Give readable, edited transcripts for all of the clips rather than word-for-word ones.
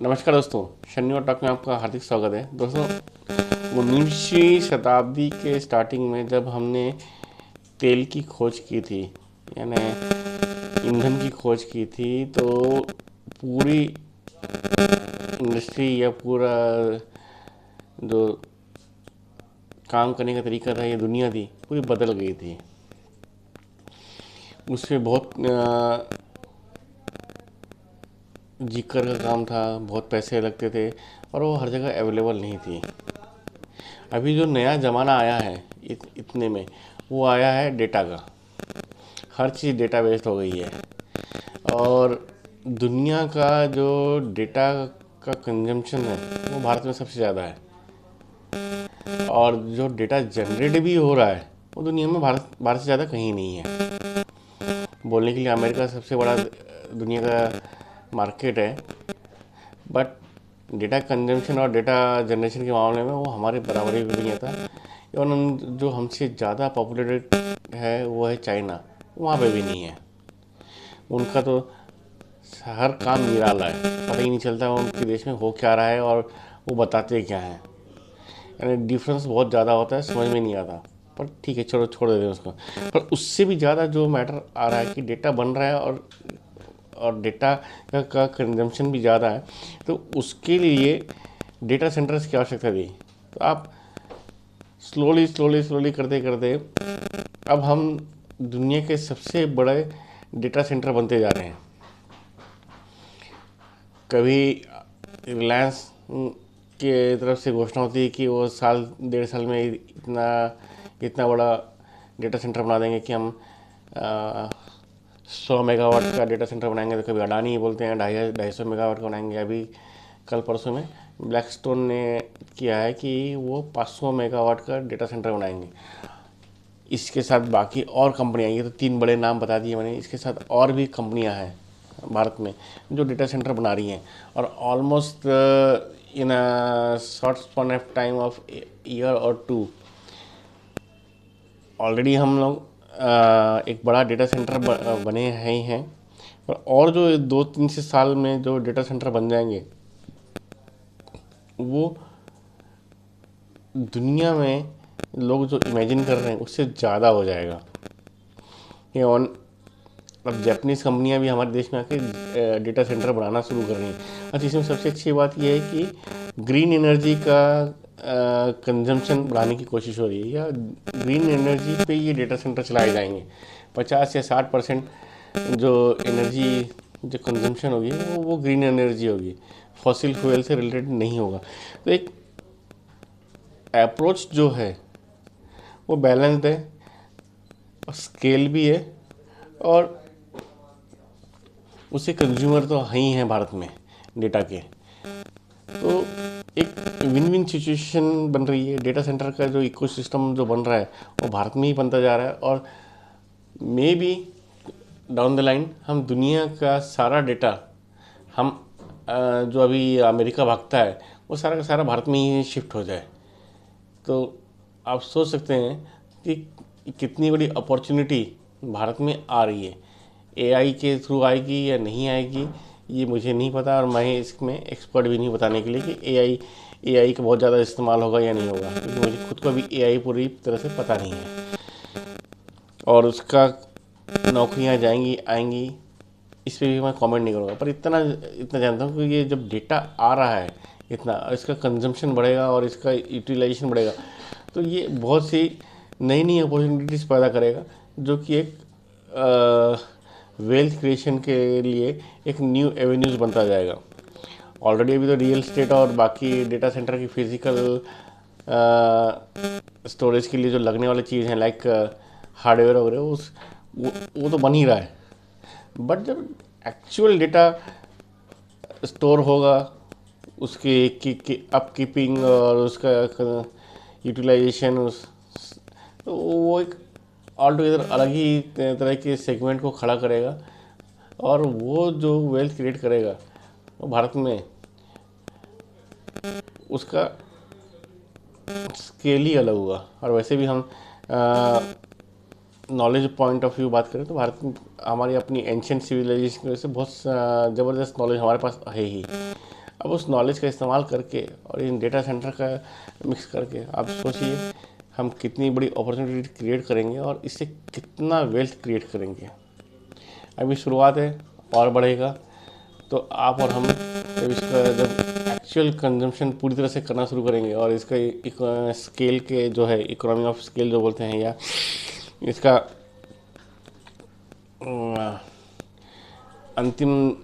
नमस्कार दोस्तों, शनिवार टॉक में आपका हार्दिक स्वागत है। दोस्तों, 19वीं शताब्दी के स्टार्टिंग में जब हमने तेल की खोज की थी, यानी ईंधन की खोज की थी, तो पूरी इंडस्ट्री या पूरा जो काम करने का तरीका था, ये दुनिया थी, पूरी बदल गई थी। उसमें बहुत जिक्र का काम था, बहुत पैसे लगते थे और वो हर जगह अवेलेबल नहीं थी। अभी जो नया ज़माना आया है इतने में, वो आया है डेटा का। हर चीज़ डेटा बेस्ड हो गई है और दुनिया का जो डेटा का कंजम्पशन है वो भारत में सबसे ज़्यादा है। और जो डेटा जनरेट भी हो रहा है वो दुनिया में भारत से ज़्यादा कहीं नहीं है। बोलने के लिए अमेरिका सबसे बड़ा दुनिया का मार्केट है, बट डेटा कंजम्पशन और डेटा जनरेशन के मामले में वो हमारे बराबरी भी नहीं आता। इवन जो हमसे ज़्यादा पॉपुलेटेड है वो है चाइना, वहाँ पे भी नहीं है। उनका तो हर काम निराला है, पता ही नहीं चलता उनके देश में हो क्या रहा है और वो बताते क्या हैं। यानी डिफरेंस बहुत ज़्यादा होता है, समझ में नहीं आता। पर ठीक है, चलो छोड़ देते हैं उसको। पर उससे भी ज़्यादा जो मैटर आ रहा है कि डेटा बन रहा है और डेटा का कंजम्पशन भी ज़्यादा है, तो उसके लिए डेटा सेंटर्स की आवश्यकता थी। तो आप स्लोली स्लोली स्लोली करते करते अब हम दुनिया के सबसे बड़े डेटा सेंटर बनते जा रहे हैं। कभी रिलायंस के तरफ से घोषणा होती है कि वो साल डेढ़ साल में इतना इतना बड़ा डेटा सेंटर बना देंगे कि हम 100 मेगावाट का डेटा सेंटर बनाएंगे। तो कभी अडानी बोलते हैं 250 मेगावाट का बनाएंगे। अभी कल परसों में ब्लैकस्टोन ने किया है कि वो 500 मेगावाट का डेटा सेंटर बनाएंगे। इसके साथ बाकी और कंपनियाँ, ये तो 3 बड़े नाम बता दिए मैंने, इसके साथ और भी कंपनियाँ हैं भारत में जो डेटा सेंटर बना रही हैं। और almost in a short spawn of time of year और 2 ऑलरेडी हम लोग एक बड़ा डेटा सेंटर बने हैं। और जो 2-3 से साल में जो डेटा सेंटर बन जाएंगे वो दुनिया में लोग जो इमेजिन कर रहे हैं उससे ज़्यादा हो जाएगा। ये ऑन अब जापानीज़ कंपनियां भी हमारे देश में आके डेटा सेंटर बनाना शुरू कर रही हैं। और इसमें सबसे अच्छी बात यह है कि ग्रीन एनर्जी का कंजम्पशन बढ़ाने की कोशिश हो रही है, या ग्रीन एनर्जी पे ये डेटा सेंटर चलाए जाएंगे। 50 या 60% जो एनर्जी जो कंजम्पशन होगी वो ग्रीन एनर्जी होगी, फॉसिल फ्यूल से रिलेटेड नहीं होगा। तो एक अप्रोच जो है वो बैलेंस्ड है, स्केल भी है, और उससे कंज्यूमर तो हैं ही हैं भारत में डेटा के। तो एक विन विन सिचुएशन बन रही है। डेटा सेंटर का जो इकोसिस्टम जो बन रहा है वो भारत में ही बनता जा रहा है। और may be down the line हम दुनिया का सारा डेटा हम जो अभी अमेरिका भागता है वो सारा का सारा भारत में ही शिफ्ट हो जाए। तो आप सोच सकते हैं कि कितनी बड़ी अपॉर्चुनिटी भारत में आ रही है। एआई के थ्रू आएगी या नहीं आएगी ये मुझे नहीं पता, और मैं इसमें एक्सपर्ट भी नहीं बताने के लिए कि एआई का बहुत ज़्यादा इस्तेमाल होगा या नहीं होगा, क्योंकि मुझे खुद को भी एआई पूरी तरह से पता नहीं है। और उसका नौकरियां जाएंगी आएंगी इस पर भी मैं कमेंट नहीं करूँगा। पर इतना इतना जानता हूँ कि ये जब डेटा आ रहा है इतना, इसका कंजम्पशन बढ़ेगा और इसका यूटिलाइजेशन बढ़ेगा, तो ये बहुत सी नई नई अपॉर्चुनिटीज़ पैदा करेगा, जो कि एक वेल्थ क्रिएशन के लिए एक न्यू एवेन्यूज़ बनता जाएगा। ऑलरेडी अभी तो रियल स्टेट और बाकी डेटा सेंटर की फिजिकल स्टोरेज के लिए जो लगने वाली चीज़ हैं, लाइक हार्डवेयर वगैरह, वो तो बन ही रहा है। बट जब एक्चुअल डेटा स्टोर होगा, उसकी अपकीपिंग और उसका यूटिलाइजेशन, तो वो एक ऑल टुगेदर अलग ही तरह के सेगमेंट को खड़ा करेगा। और वो जो वेल्थ क्रिएट करेगा वो भारत में उसका स्केल ही अलग होगा। और वैसे भी हम नॉलेज पॉइंट ऑफ व्यू बात करें तो भारत में हमारी अपनी एंशियंट सिविलाइजेशन की वजह से बहुत ज़बरदस्त नॉलेज हमारे पास है ही। अब उस नॉलेज का इस्तेमाल करके और इन डेटा सेंटर का मिक्स करके आप सोचिए हम कितनी बड़ी अपॉर्चुनिटी क्रिएट करेंगे और इससे कितना वेल्थ क्रिएट करेंगे। अभी शुरुआत है और बढ़ेगा। तो आप और हम जब इसका जब एक्चुअल कंजम्पशन पूरी तरह से करना शुरू करेंगे और इसका स्केल के जो है इकोनॉमी ऑफ स्केल जो बोलते हैं, या इसका अंतिम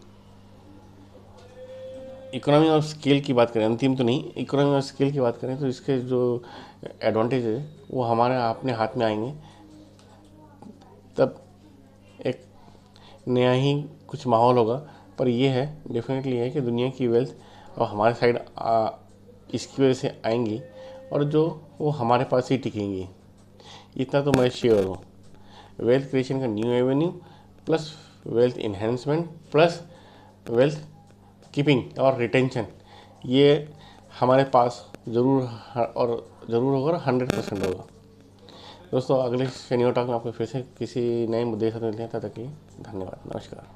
इकोनॉमी ऑफ स्केल की बात करें, अंतिम तो नहीं, इकोनॉमी ऑफ स्केल की बात करें, तो इसके जो एडवांटेज है वो हमारे अपने हाथ में आएंगे। तब एक नया ही कुछ माहौल होगा। पर ये है, डेफिनेटली है कि दुनिया की वेल्थ अब हमारे साइड इसकी वजह से आएंगी और जो वो हमारे पास ही टिकेंगी। इतना तो मैं श्योर हूँ। वेल्थ क्रिएशन का new Avenue plus wealth enhancement plus wealth keeping और रिटेंशन, ये हमारे पास ज़रूर होगा और 100% होगा। दोस्तों, अगले शनिवार टॉक में आपको फिर से किसी नए मुद्दे के साथ मिलते हैं। तब तक के लिए धन्यवाद, नमस्कार।